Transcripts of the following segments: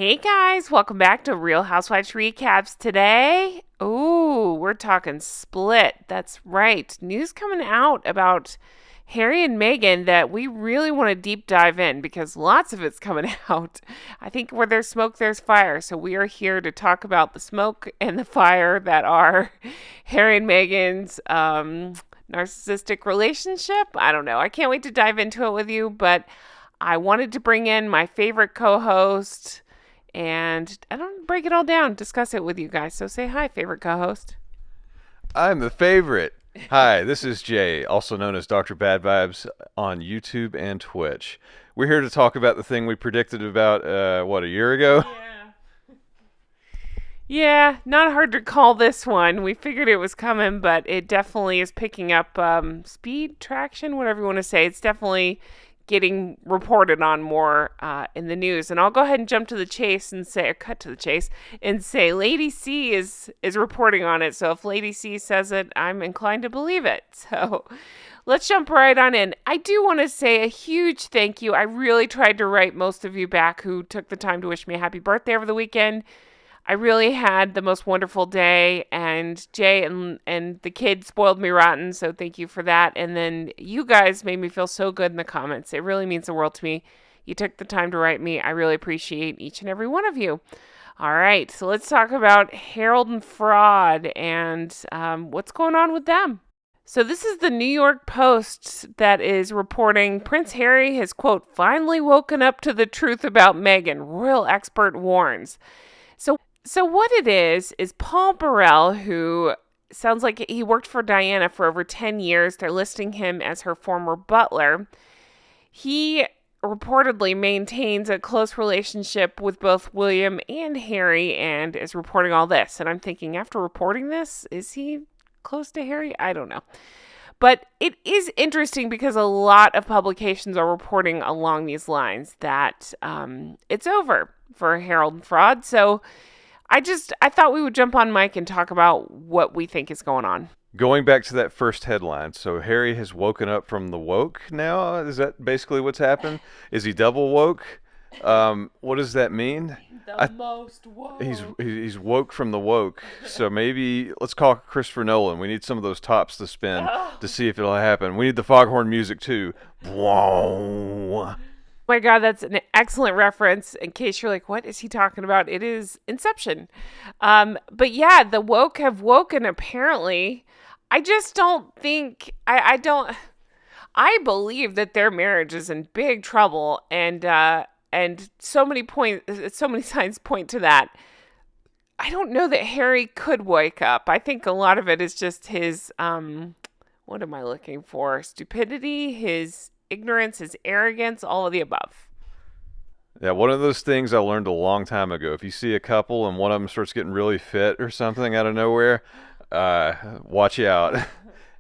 Hey guys, welcome back to Real Housewives Recaps today. Ooh, we're talking split. That's right. News coming out about Harry and Meghan that we really want to deep dive in because lots of it's coming out. I think where there's smoke, there's fire. So we are here to talk about the smoke and the fire that are Harry and Meghan's narcissistic relationship. I don't know. I can't wait to dive into it with you, but I wanted to bring in my favorite co-host and I don't break it all down, discuss it with you guys. So say hi, favorite co-host. I'm the favorite. Hi, this is Jay, also known as Dr. Bad Vibes on YouTube and Twitch. We're here to talk about the thing we predicted about, a year ago? Yeah, not hard to call this one. We figured it was coming, but it definitely is picking up speed, traction, whatever you want to say. It's definitely getting reported on more in the news. And I'll go ahead and jump to the chase and say, or cut to the chase and say, Lady C is reporting on it. So if Lady C says it, I'm inclined to believe it. So let's jump right on in. I do want to say a huge thank you. I really tried to write most of you back who took the time to wish me a happy birthday over the weekend. I really had the most wonderful day, and Jay and the kid spoiled me rotten, so thank you for that. And then you guys made me feel so good in the comments. It really means the world to me. You took the time to write me. I really appreciate each and every one of you. All right, so let's talk about Harold and Fraud and what's going on with them. So this is the New York Post that is reporting Prince Harry has, quote, finally woken up to the truth about Meghan. Royal expert warns. So what it is Paul Burrell, who sounds like he worked for Diana for over 10 years. They're listing him as her former butler. He reportedly maintains a close relationship with both William and Harry and is reporting all this. And I'm thinking, after reporting this, is he close to Harry? I don't know. But it is interesting because a lot of publications are reporting along these lines that it's over for Harold and Fraud. So I thought we would jump on mic and talk about what we think is going on. Going back to that first headline, so Harry has woken up from the woke now? Is that basically what's happened? Is he double woke? What does that mean? Most woke. He's woke from the woke. So maybe let's call Christopher Nolan. We need some of those tops to spin to see if it'll happen. We need the foghorn music too. Wow. My God, that's an excellent reference. In case you're like, what is he talking about? It is Inception. But yeah, the woke have woken apparently. I just don't think, I believe that their marriage is in big trouble. And so many signs point to that. I don't know that Harry could wake up. I think a lot of it is just his, what am I looking for? Stupidity, his ignorance, his arrogance, all of the above. Yeah, one of those things I learned a long time ago. If you see a couple and one of them starts getting really fit or something out of nowhere, watch out.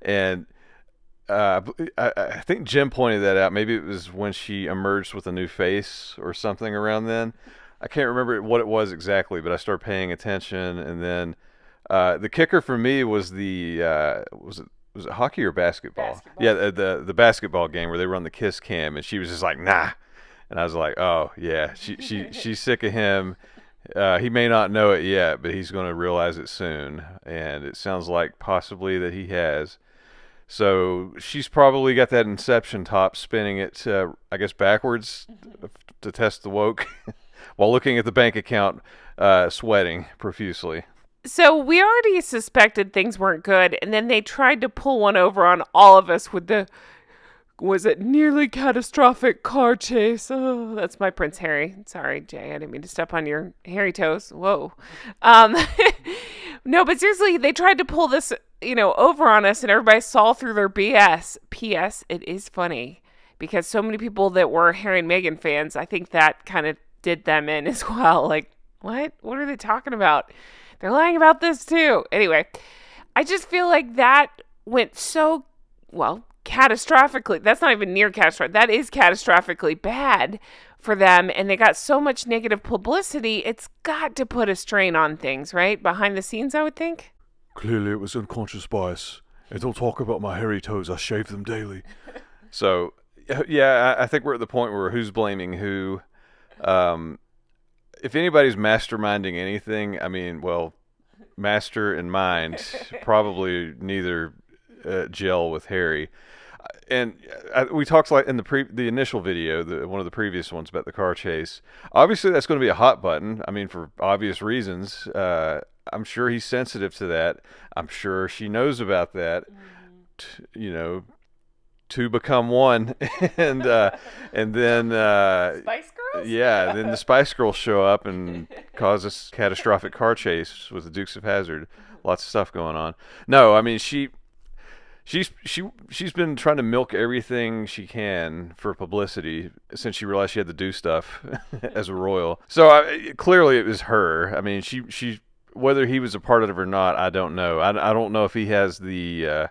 And I think Jim pointed that out. Maybe it was when she emerged with a new face or something around then. I can't remember what it was exactly, but I started paying attention. And then the kicker for me was was it hockey or basketball? Yeah, the basketball game where they run the kiss cam, and she was just like, nah. And I was like, oh, yeah, she's sick of him. He may not know it yet, but he's going to realize it soon. And it sounds like possibly that he has. So she's probably got that Inception top spinning it, I guess, backwards to test the woke while looking at the bank account, sweating profusely. So we already suspected things weren't good, and then they tried to pull one over on all of us with was it nearly catastrophic car chase? Oh, that's my Prince Harry. Sorry, Jay, I didn't mean to step on your hairy toes. Whoa. No, but seriously, they tried to pull this, over on us, and everybody saw through their BS. P.S. It is funny because so many people that were Harry and Meghan fans, I think that kind of did them in as well. Like, what? What are they talking about? They're lying about this too. Anyway, I just feel like that went so, catastrophically. That's not even near catastrophic. That is catastrophically bad for them. And they got so much negative publicity. It's got to put a strain on things, right? Behind the scenes, I would think. Clearly it was unconscious bias. And don't talk about my hairy toes. I shave them daily. So, yeah, I think we're at the point where who's blaming who. if anybody's masterminding anything, I mean, well, master and mind probably neither gel with Harry. And we talked like in the initial video, one of the previous ones about the car chase. Obviously, that's going to be a hot button. I mean, for obvious reasons. I'm sure he's sensitive to that. I'm sure she knows about that. You know, two become one, and then Spice Girls? yeah, then the Spice Girls show up and cause a catastrophic car chase with the Dukes of Hazzard. Lots of stuff going on. No, I mean she's been trying to milk everything she can for publicity since she realized she had to do stuff as a royal. So clearly it was her. I mean, she whether he was a part of it or not, I don't know. I don't know if he has the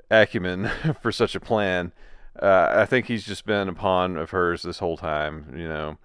acumen for such a plan. I think he's just been a pawn of hers this whole time. You know,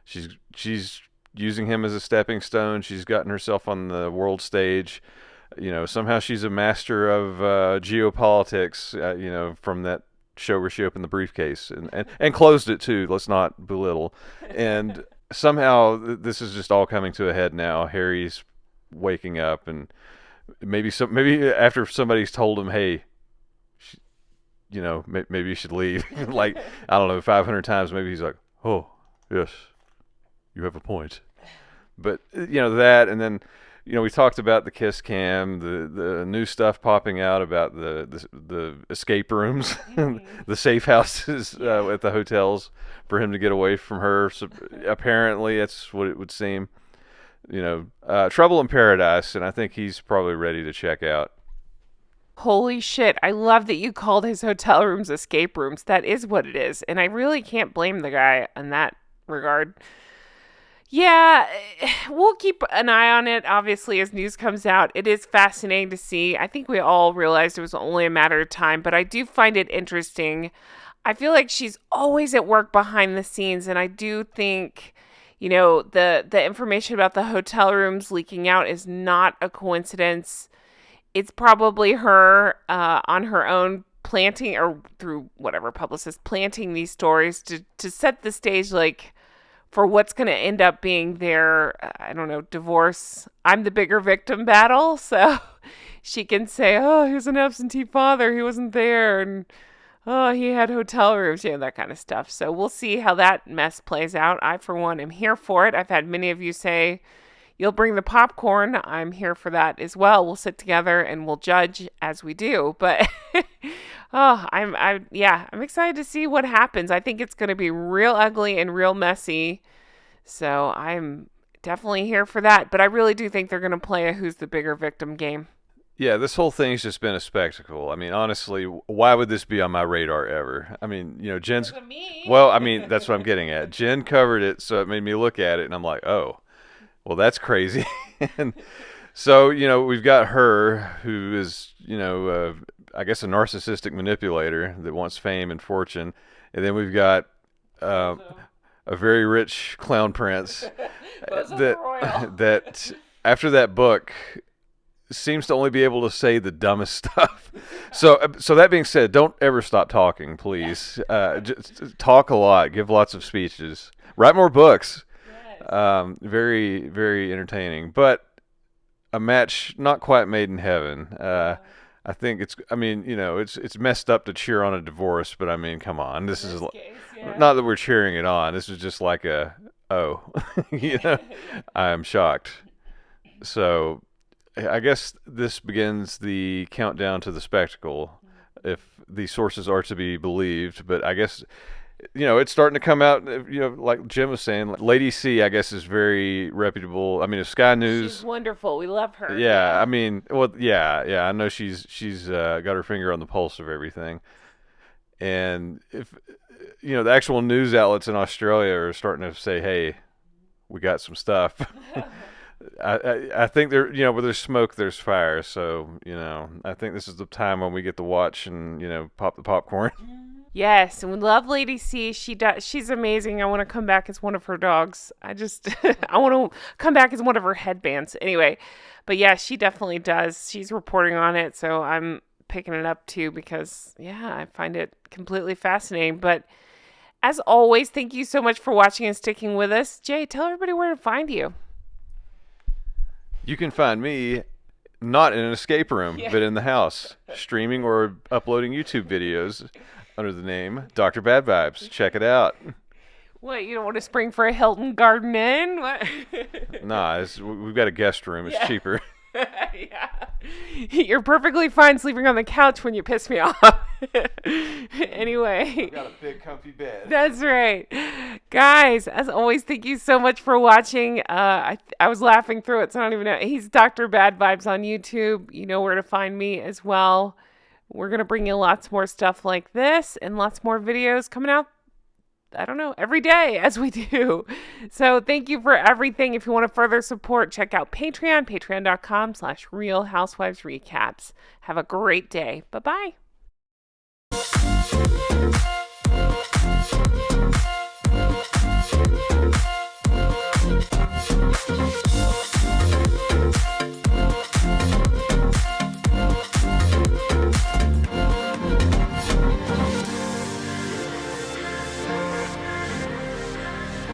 she's using him as a stepping stone. She's gotten herself on the world stage. You know, somehow she's a master of geopolitics. You know, from that show where she opened the briefcase and closed it too. Let's not belittle. And somehow this is just all coming to a head now. Harry's waking up, and maybe after somebody's told him, hey, you know, maybe you should leave. Like, I don't know, 500 times. Maybe he's like, oh, yes, you have a point. But, you know, that, and then, you know, we talked about the kiss cam, the new stuff popping out about the escape rooms, the safe houses at the hotels for him to get away from her. So apparently, that's what it would seem. You know, trouble in paradise, and I think he's probably ready to check out. Holy shit. I love that you called his hotel rooms escape rooms. That is what it is. And I really can't blame the guy in that regard. Yeah, we'll keep an eye on it, obviously, as news comes out. It is fascinating to see. I think we all realized it was only a matter of time, but I do find it interesting. I feel like she's always at work behind the scenes, and I do think, you know, the information about the hotel rooms leaking out is not a coincidence. It's probably her on her own planting, or through whatever publicist, planting these stories to set the stage, like, for what's going to end up being their, I don't know, divorce, I'm the bigger victim battle. So she can say, oh, he was an absentee father, he wasn't there, and oh, he had hotel rooms, you know, that kind of stuff. So we'll see how that mess plays out. I, for one, am here for it. I've had many of you say, you'll bring the popcorn. I'm here for that as well. We'll sit together and we'll judge as we do. But I'm excited to see what happens. I think it's going to be real ugly and real messy. So I'm definitely here for that. But I really do think they're going to play a who's the bigger victim game. Yeah, this whole thing's just been a spectacle. I mean, honestly, why would this be on my radar ever? I mean, you know, Jen's... Well, I mean, that's what I'm getting at. Jen covered it, so it made me look at it, and I'm like, oh, well, that's crazy. And so, you know, we've got her, who is, you know, I guess a narcissistic manipulator that wants fame and fortune. And then we've got a very rich clown prince that after that book seems to only be able to say the dumbest stuff. So that being said, don't ever stop talking, please. Just talk a lot, give lots of speeches, write more books. Very, very entertaining, but a match not quite made in heaven. I think I mean, you know, it's messed up to cheer on a divorce, but I mean, come on, this is not that we're cheering it on. This is just like you know, I am shocked. So I guess this begins the countdown to the spectacle, if the sources are to be believed, but I guess, you know, it's starting to come out, you know, like Jim was saying, Lady C, I guess, is very reputable. I mean, if Sky News... She's wonderful. We love her. Yeah, I mean, well, yeah, I know she's got her finger on the pulse of everything. And if, you know, the actual news outlets in Australia are starting to say, hey, we got some stuff. I think there, you know, where there's smoke, there's fire. So, you know, I think this is the time when we get to watch and, you know, pop the popcorn. Yes, and we love Lady C. She's amazing. I want to come back as one of her dogs. I want to come back as one of her headbands. Anyway, but yeah, she definitely does. She's reporting on it, so I'm picking it up too because, yeah, I find it completely fascinating. But As always, thank you so much for watching and sticking with us. Jay, tell everybody where to find you. You can find me not in an escape room, but in the house, streaming or uploading YouTube videos under the name Dr. Bad Vibes. Check it out. What, you don't want to spring for a Hilton Garden Inn? What? Nah, we've got a guest room. It's cheaper. Yeah. You're perfectly fine sleeping on the couch when you piss me off. Anyway. I've got a big comfy bed. That's right. Guys, as always, thank you so much for watching. I was laughing through it, so I don't even know. He's Dr. Bad Vibes on YouTube. You know where to find me as well. We're going to bring you lots more stuff like this and lots more videos coming out, I don't know, every day as we do. So thank you for everything. If you want to further support, check out Patreon, patreon.com/Real Housewives Recaps. Have a great day. Bye-bye.